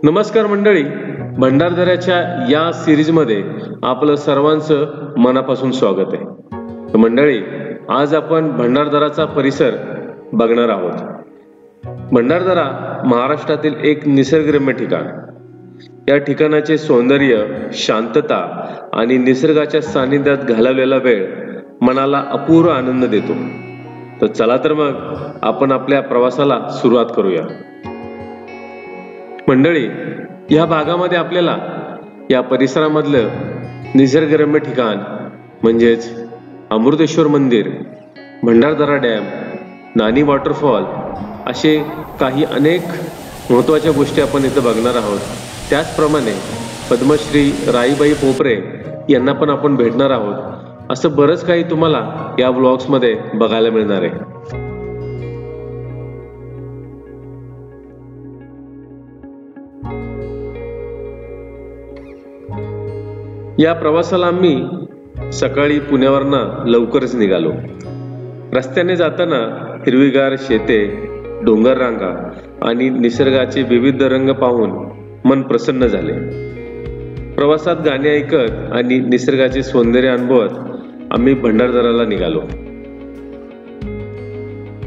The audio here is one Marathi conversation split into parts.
नमस्कार मंडळी, भंडारदऱ्याच्या या सिरीजमध्ये आपलं सर्वांचं मनापासून स्वागत आहे. तर मंडळी, आज आपण भंडारदराचा परिसर बघणार आहोत. भंडारदरा महाराष्ट्रातील एक निसर्गरम्य ठिकाण. या ठिकाणाचे सौंदर्य, शांतता आणि निसर्गाच्या सानिध्यात घालवलेला वेळ मनाला अपूर्व आनंद देतो. तर चला तर मग आपण आपल्या प्रवासाला सुरुवात करूया. मंडळी, या भागामध्ये आपल्याला या परिसरामधलं निसर्गरम्य ठिकाण म्हणजेच अमृतेश्वर मंदिर, भंडारदरा डॅम, नानी वॉटरफॉल असे काही अनेक महत्त्वाच्या गोष्टी आपण इथं बघणार आहोत. त्याचप्रमाणे पद्मश्री राईबाई पोपरे यांना पण आपण भेटणार आहोत. असं बरंच काही तुम्हाला या व्लॉग्समध्ये बघायला मिळणार आहे. या प्रवासाला आम्ही सकाळी पुण्यावरनं लवकरच निघालो. रस्त्याने जाताना हिरवीगार शेते, डोंगर रांगा आणि निसर्गाचे विविध रंग पाहून मन प्रसन्न झाले. प्रवासात गाणी ऐकत आणि निसर्गाचे सौंदर्य अनुभवत आम्ही भंडारदराला निघालो.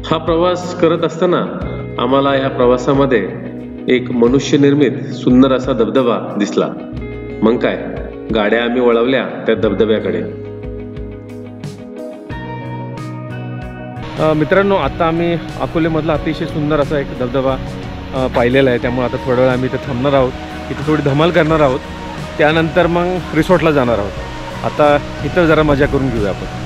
हा प्रवास करत असताना आम्हाला या प्रवासामध्ये एक मनुष्यनिर्मित सुंदर असा धबधबा दिसला. मग काय, गाड्या आम्ही वळवल्या त्या धबधब्याकडे. मित्रांनो, आता आम्ही अकोलेमधला अतिशय सुंदर असा एक धबधबा पाहिलेला आहे. त्यामुळे आता थोडा वेळ आम्ही इथे थांबणार आहोत, इथे थोडी धमाल करणार आहोत. त्यानंतर मग रिसॉर्टला जाणार आहोत. आता इथं जरा मजा करून घेऊया आपण.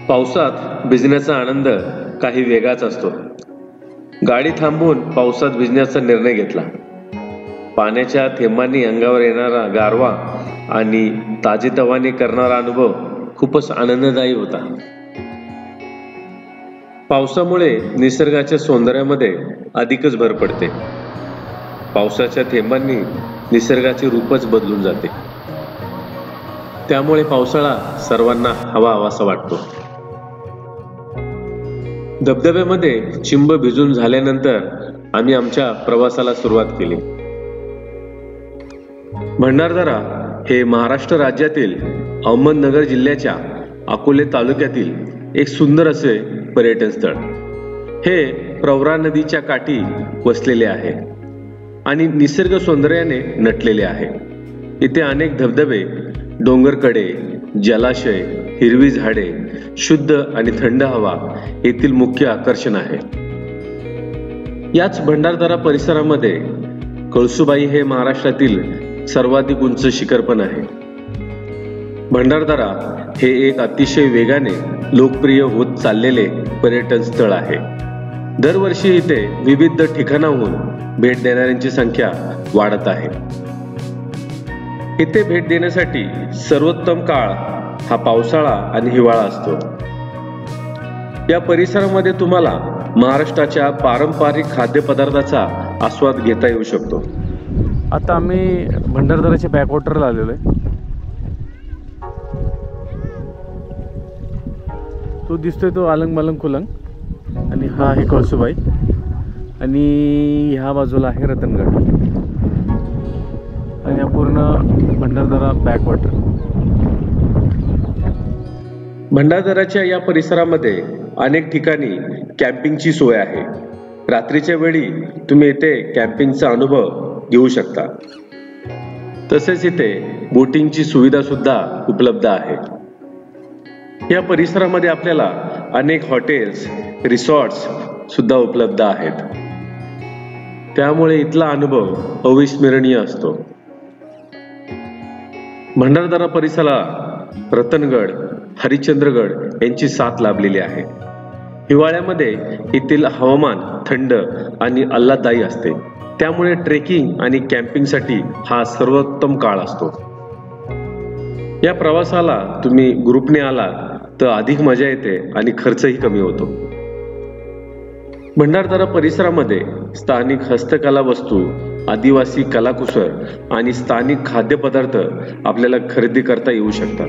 पावसात भिजण्याचा आनंद काही वेगळाच असतो. गाडी थांबवून पावसात भिजण्याचा निर्णय घेतला. पाण्याच्या थेंबांनी अंगावर येणारा गारवा आणि ताजेतवाने करणारा अनुभव खूपच आनंददायी होता. पावसामुळे निसर्गाच्या सौंदर्यामध्ये अधिकच भर पडते. पावसाच्या थेंबांनी निसर्गाचे रूपच बदलून जाते. त्यामुळे पावसाळा सर्वांना हवाहवासा वाटतो. धबधब्यामध्ये चिंब भिजून झाल्यानंतर आम्ही आमच्या प्रवासाला सुरुवात केली. भंडारदरा हे महाराष्ट्र राज्यातील अहमदनगर जिल्ह्याच्या अकोले तालुक्यातील एक सुंदर असे पर्यटन स्थळ. हे प्रवरा नदीच्या काठी वसलेले आहे आणि निसर्ग सौंदर्याने नटलेले आहे. इथे अनेक धबधबे, डोंगरकडे, जलाशय, हिरवी झाडे, शुद्ध आणि थंड हवा येथील मुख्य आकर्षण आहे. याच भंडारदरा परिसरामध्ये कळसुबाई हे महाराष्ट्रातील सर्वाधिक उंच शिखर पण आहे. भंडारदरा हे एक अतिशय वेगाने लोकप्रिय होत चाललेले पर्यटन स्थळ आहे. दरवर्षी इथे विविध ठिकाणाहून भेट देणाऱ्यांची संख्या वाढत आहे. इथे भेट देण्यासाठी सर्वोत्तम काळ हा पावसाळा आणि हिवाळा असतो. या परिसरामध्ये तुम्हाला महाराष्ट्राच्या पारंपरिक खाद्यपदार्थाचा आस्वाद घेता येऊ शकतो. आता आम्ही भंडारदराच्या बॅकवॉटरला आलेलो आहे. तो दिसतोय तो आलंग मलंग खुलंग, आणि हा आहे कळसुबाई, आणि ह्या बाजूला आहे रतनगड, आणि हा पूर्ण भंडारदरा बॅकवॉटर. भंडारदराच्या या परिसरामध्ये अनेक ठिकाणी कॅम्पिंगची सोय आहे. रात्रीच्या वेळी तुम्ही इथे कॅम्पिंगचा अनुभव घेऊ शकता. तसेच इथे बोटिंगची सुविधा सुद्धा उपलब्ध आहे. या परिसरामध्ये आपल्याला अनेक हॉटेल्स, रिसॉर्ट्स सुद्धा उपलब्ध आहेत. त्यामुळे इथला अनुभव अविस्मरणीय असतो. भंडारदरा परिसराला रतनगड, हरिश्चंद्रगड यांची साथ लाभलेली आहे. हिवाळ्यामध्ये येथील हवामान थंड आणि आल्हाददायी असते, त्यामुळे ट्रेकिंग आणि कॅम्पिंगसाठी हा सर्वोत्तम काळ असतो. या प्रवासाला तुम्ही ग्रुपने आलात तर अधिक मजा येते आणि खर्चही कमी होतो. भंडारदरा परिसरामध्ये स्थानिक हस्तकला वस्तू, आदिवासी कलाकुसर आणि स्थानिक खाद्यपदार्थ आपल्याला खरेदी करता येऊ शकतात.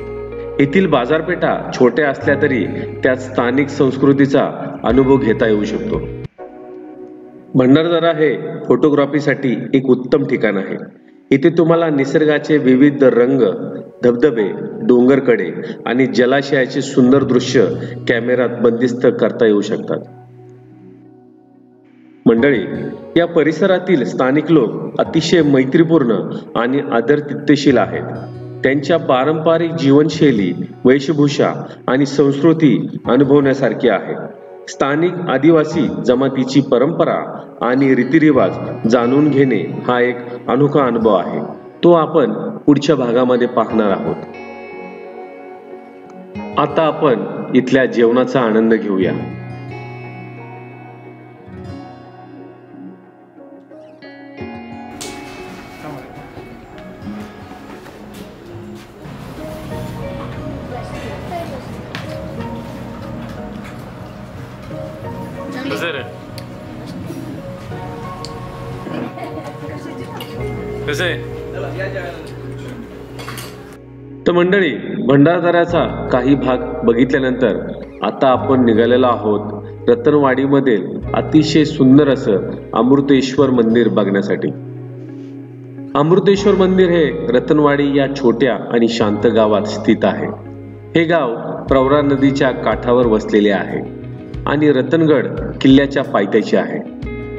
येथील बाजारपेठा छोट्या असल्या तरी त्यात स्थानिक संस्कृतीचा अनुभव घेता येऊ शकतो. भंडारदरा हे फोटोग्राफीसाठी एक उत्तम ठिकाण आहे. इथे तुम्हाला निसर्गाचे विविध रंग, धबधबे, डोंगरकडे आणि जलाशयाचे सुंदर दृश्य कॅमेऱ्यात बंदिस्त करता येऊ शकतात. मंडळी, या परिसरातील स्थानिक लोक अतिशय मैत्रीपूर्ण आणि आदरातिथ्यशील आहेत. त्यांच्या पारंपरिक जीवनशैली, वेशभूषा आणि संस्कृती अनुभवण्यासारखी आहे. स्थानिक आदिवासी जमातीची परंपरा आणि रीतिरिवाज जाणून घेणे हा एक अनोखा अनुभव आहे. तो आपण पुढच्या भागामध्ये पाहणार आहोत. आता आपण इथल्या जेवणाचा आनंद घेऊया. तर मंडळी, भंडारदऱ्याचा काही भाग बघितल्यानंतर आता आपण निघालेलो आहोत रतनवाडीमधील अतिशय सुंदर असं अमृतेश्वर मंदिर बघण्यासाठी. अमृतेश्वर मंदिर हे रतनवाडी या छोट्या आणि शांत गावात स्थित आहे. हे गाव प्रवरा नदीच्या काठावर वसलेले आहे आणि रतनगड किल्ल्याच्या पायथ्याशी आहे.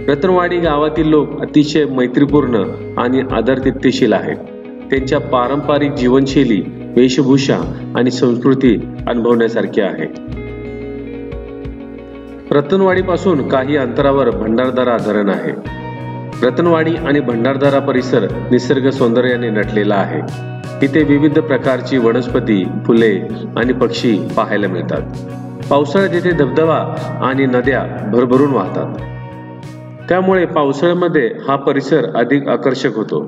रतनवाडी गावातील लोक अतिशय मैत्रीपूर्ण आणि आदरातिथ्यशील आहेत. त्यांच्या पारंपरिक जीवनशैली, वेशभूषा आणि संस्कृती अनुभवण्यासारखी आहे. रतनवाडीपासून काही अंतरावर भंडारदरा धरण आहे. रतनवाडी आणि भंडारदरा परिसर निसर्ग सौंदर्याने नटलेला आहे. इथे विविध प्रकारची वनस्पती, फुले आणि पक्षी पाहायला मिळतात. पावसाळ्यात इथे धबधबा आणि नद्या भरभरून वाहतात, त्यामुळे पावसाळ्यामध्ये हा परिसर अधिक आकर्षक होतो.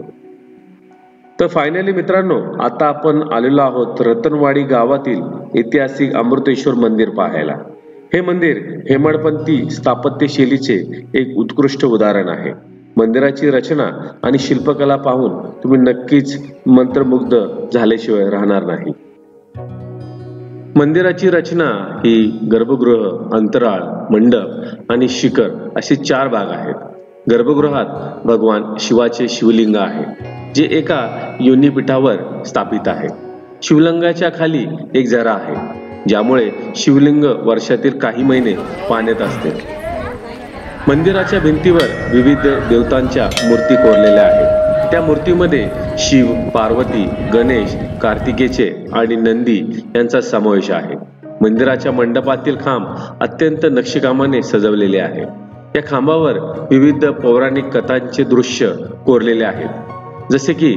तर फायनली मित्रांनो, आता आपण आलेलो आहोत रतनवाडी गावातील ऐतिहासिक अमृतेश्वर मंदिर पाहायला. हे मंदिर हेमाडपंथी स्थापत्यशैलीचे एक उत्कृष्ट उदाहरण आहे. मंदिराची रचना आणि शिल्पकला पाहून तुम्ही नक्कीच मंत्रमुग्ध झाल्याशिवाय राहणार नाही. मंदिराची रचना ही गर्भगृह, अंतराळ, मंडप आणि शिखर असे 4 भाग आहेत. गर्भगृहात भगवान शिवाचे शिवलिंग आहे, जे एका योनीपीठावर स्थापित आहे. शिवलिंगाच्या खाली एक झरा आहे, ज्यामुळे शिवलिंग वर्षातील काही महिने पाण्यात असते. मंदिराच्या भिंतीवर विविध देवतांच्या मूर्ती कोरलेल्या आहेत. त्या मूर्तीमध्ये शिव, पार्वती, गणेश, कार्तिकेय आणि नंदी यांचा समावेश आहे. मंदिराच्या मंडपातील खांब अत्यंत नक्षीकामाने सजवलेले आहे. या खांबावर विविध पौराणिक कथांचे दृश्य कोरलेले आहेत, जसे की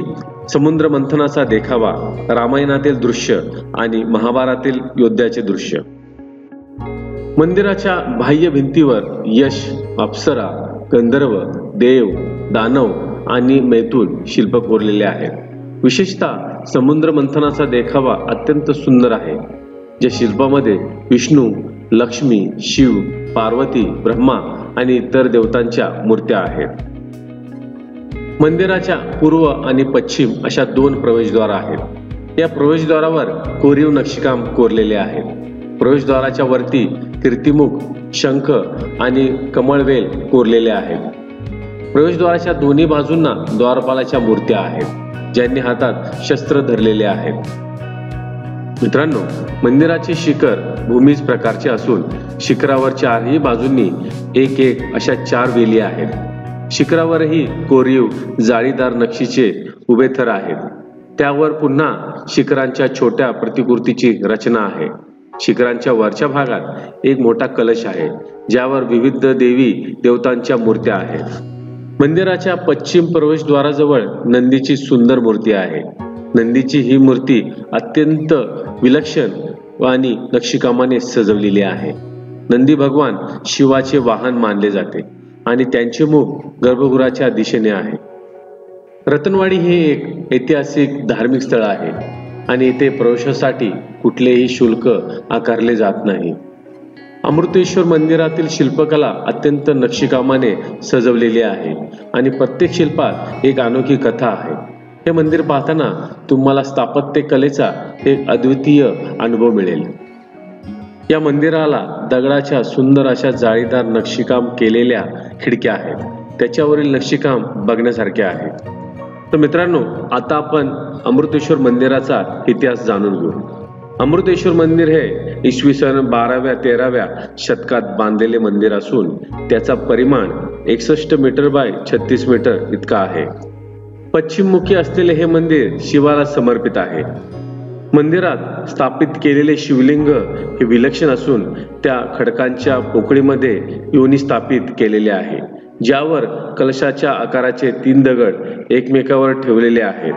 समुद्र मंथनाचा देखावा, रामायणातील दृश्य आणि महाभारतातील योद्ध्याचे दृश्य. मंदिराच्या बाह्य भिंतीवर यश, अप्सरा, गंधर्व, देव, दानव आणि मैथुन शिल्प कोरलेले आहेत. विशेषतः समुद्र मंथनाचा देखावा अत्यंत सुंदर आहे. ज्या शिल्पामध्ये विष्णू, लक्ष्मी, शिव, पार्वती, ब्रह्मा आणि इतर देवतांच्या मूर्त्या आहेत. मंदिराच्या पूर्व आणि पश्चिम अशा 2 प्रवेशद्वार आहेत. या प्रवेशद्वारावर कोरीव नक्षीकाम कोरलेले आहे. प्रवेशद्वाराच्या वरती कीर्तिमुख, शंख आणि कमळवेल कोरलेले आहेत. प्रवेशद्वाराच्या दोन्ही बाजूंना द्वारपालाच्या मूर्त्या आहेत, ज्यांनी हातात शस्त्र धरलेले आहेत. मित्रांनो, मंदिराचे शिखर भूमीज प्रकारचे असून शिखरावर 4ही बाजूंनी एक एक अशा 4 वेली आहेत. शिखरावरही कोरीव जाळीदार नक्षीचे उभे थर आहेत. त्यावर पुन्हा शिखरांच्या छोट्या प्रतिकृतीची रचना आहे. शिखरांच्या वरच्या भागात एक मोठा कलश आहे, ज्यावर विविध देवी देवतांच्या मूर्त्या आहेत. मंदिराच्या पश्चिम प्रवेशद्वाराजवळ नंदीची सुंदर मूर्ती आहे. नंदीची ही मूर्ती अत्यंत विलक्षण आणि नक्षीकामाने सजवलेली आहे. नंदी भगवान शिवाचे वाहन मानले जाते आणि त्यांचे मुख गर्भगृहाच्या दिशेने आहे. रतनवाडी हे एक ऐतिहासिक धार्मिक स्थळ आहे आणि येथे प्रवेशासाठी कुठलेही शुल्क आकारले जात नाही. अमृतेश्वर मंदिरातील शिल्पकला अत्यंत नक्षीकामाने सजवलेली आहे आणि प्रत्येक शिल्पात एक अनोखी कथा आहे. हे मंदिर पाहताना तुम्हाला स्थापत्य कलेचा एक अद्वितीय अनुभव मिळेल. या मंदिराला दगडाच्या सुंदर अशा जाळीदार नक्षीकाम केलेल्या खिडक्या आहेत. त्याच्यावरील नक्षीकाम बघण्यासारखे आहे. तर मित्रांनो, आता आपण अमृतेश्वर मंदिराचा इतिहास जाणून घेऊ. अमृतेश्वर मंदिर हे इसवी सन 12व्या-13व्या शतकात बांधलेले मंदिर असून त्याचा परिमाण 61 मीटर बाय 36 मीटर इतका आहे. पश्चिममुखी असलेले हे मंदिर शिवाला समर्पित आहे. मंदिरात स्थापित केलेले शिवलिंग हे विलक्षण असून त्या खडकांच्या पोकळीमध्ये योनी स्थापित केलेले आहे, ज्यावर कलशाच्या आकाराचे 3 दगड एकमेकावर ठेवलेले आहेत.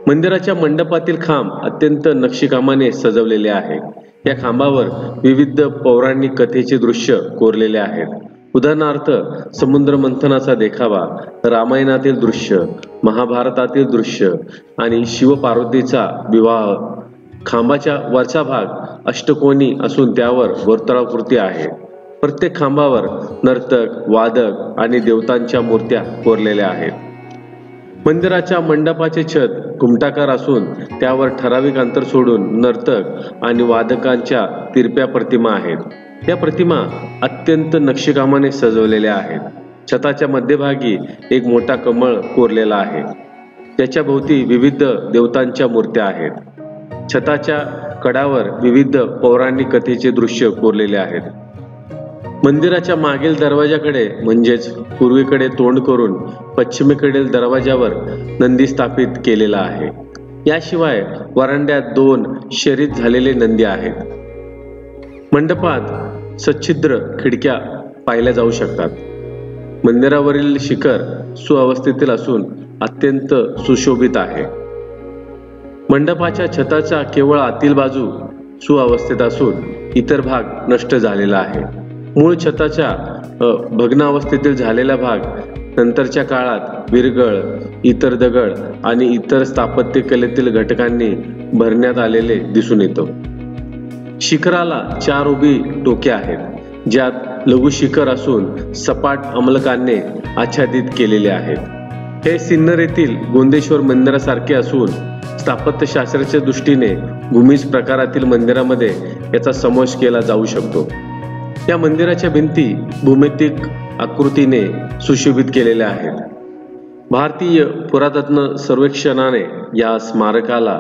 मंदिराच्या मंडपातील खांब अत्यंत नक्षीकामाने सजवलेले आहे. या खांबावर विविध पौराणिक कथेचे दृश्य कोरलेले आहेत. उदाहरणार्थ समुद्र मंथनाचा देखावा, रामायणातील दृश्य, महाभारतातील दृश्य आणि शिवपार्वतीचा विवाह. खांबाच्या वरचा भाग अष्टकोनी असून त्यावर वर्तुळाकृती आहे. प्रत्येक खांबावर नर्तक, वादक आणि देवतांच्या मूर्त्या कोरलेल्या आहेत. मंदिराच्या मंडपाचे छत घुमटाकार असून त्यावर ठराविक अंतर सोडून नर्तक आणि वादकांच्या तिरप्या प्रतिमा आहेत. या प्रतिमा अत्यंत नक्षीकामाने सजवलेल्या आहेत. छताच्या मध्यभागी एक मोठा कमळ कोरलेला आहे. त्याच्या भोवती विविध देवतांच्या मूर्त्या आहेत. छताच्या कडावर विविध पौराणिक कथेचे दृश्य कोरलेले आहेत. मंदिराच्या मागील दरवाजाकडे म्हणजेच पूर्वेकडे तोंड करून पश्चिमेकडील दरवाजावर नंदी स्थापित केलेला आहे. याशिवाय वरांड्यात 2 शर्यत झालेले नंदी आहेत. मंडपात सच्छिद्र खिडक्या पाहिल्या जाऊ शकतात. मंदिरावरील शिखर सुअवस्थेतील असून अत्यंत सुशोभित आहे. मंडपाच्या छताचा केवळ आतील बाजू सुअवस्थेत असून इतर भाग नष्ट झालेला आहे. मूळ छताच्या भग्नावस्थेतील झालेला भाग नंतरच्या काळात विरगळ, इतर दगड आणि इतर स्थापत्य कलेतील घटकांनी भरण्यात आलेले दिसून येतो. शिखराला 4 उभी टोके आहेत, ज्यात लघु शिखर असून सपाट अमलकाने आच्छादित केलेले आहेत. हे सिन्नर येथील गोंदेश्वर मंदिरासारखे असून स्थापत्यशास्त्राच्या दृष्टीने भूमिज प्रकारातील मंदिरामध्ये याचा समावेश केला जाऊ शकतो. या मंदिराच्या भिंती भूमितिक आकृतीने सुशोभित केलेल्या आहेत. भारतीय पुरातत्व सर्वेक्षणाने या स्मारकाला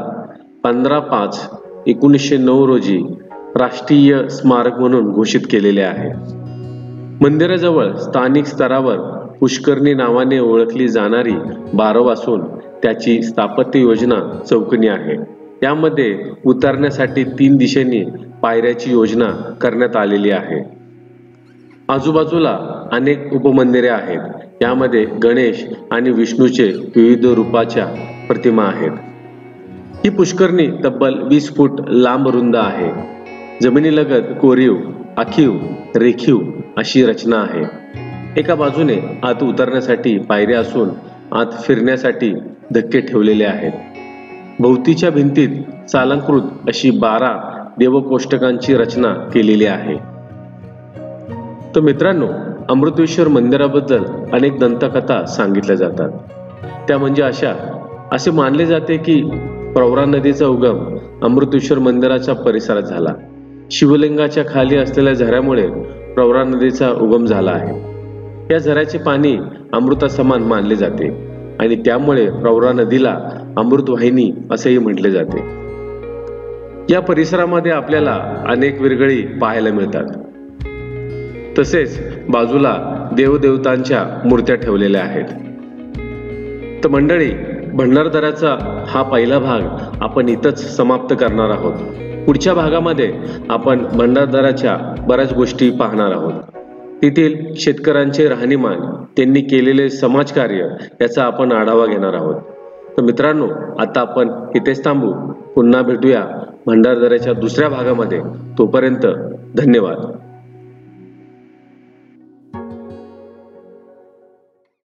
15/5/1909 रोजी राष्ट्रीय स्मारक म्हणून घोषित केलेले आहे. मंदिराजवळ स्थानिक स्तरावर पुष्करणी नावाने ओळखली जाणारी बारव असून त्याची स्थापत्य योजना चौकोनी आहे. यामध्ये उतरण्यासाठी 3 दिशेने पायऱ्याची योजना करण्यात आलेली आहे. आजूबाजूला अनेक उपमंदिरे आहेत. यामध्ये गणेश आणि विष्णूचे विविध रूपाच्या प्रतिमा आहेत. ही पुष्करणी तब्बल 20 फूट लांब रुंद आहे. जमिनीलगत कोरीव, आखीव, रेखीव अशी रचना आहे. एका बाजूने आत उतरण्यासाठी पायऱ्या असून आत फिरण्यासाठी धक्के ठेवलेले आहेत. भोवतीच्या भिंतीत चालांकृत अशी 12 देवकोष्टकांची रचना केलेली आहे. तर मित्रांनो, अमृतेश्वर मंदिराबद्दल अनेक दंतकथा सांगितल्या जातात. त्या म्हणजे असे मानले जाते की प्रवरा नदीचा उगम अमृतेश्वर मंदिराच्या परिसरात झाला. शिवलिंगाच्या खाली असलेल्या झऱ्यामुळे प्रवरा नदीचा उगम झाला आहे. या झऱ्याचे पाणी अमृतासमान मानले जाते आणि त्यामुळे प्रवरा नदीला अमृतवाहिनी असेही म्हटले जाते. या परिसरामध्ये आपल्याला अनेक विरगळी पाहायला मिळतात. तसेच बाजूला देवदेवतांच्या मूर्त्या ठेवलेल्या आहेत. तर मंडळी, भंडारदऱ्याचा हा पहिला भाग आपण इथंच समाप्त करणार आहोत. पुढच्या भागामध्ये आपण भंडारदऱ्याच्या बऱ्याच गोष्टी पाहणार आहोत. तेथील शेतकऱ्यांचे राहणीमान, त्यांनी केलेले समाजकार्य याचा आपण आढावा घेणार आहोत. तर मित्रांनो, आता आपण इथेच थांबू. पुन्हा भेटूया भंडारदऱ्याच्या दुसऱ्या भागामध्ये. तोपर्यंत धन्यवाद.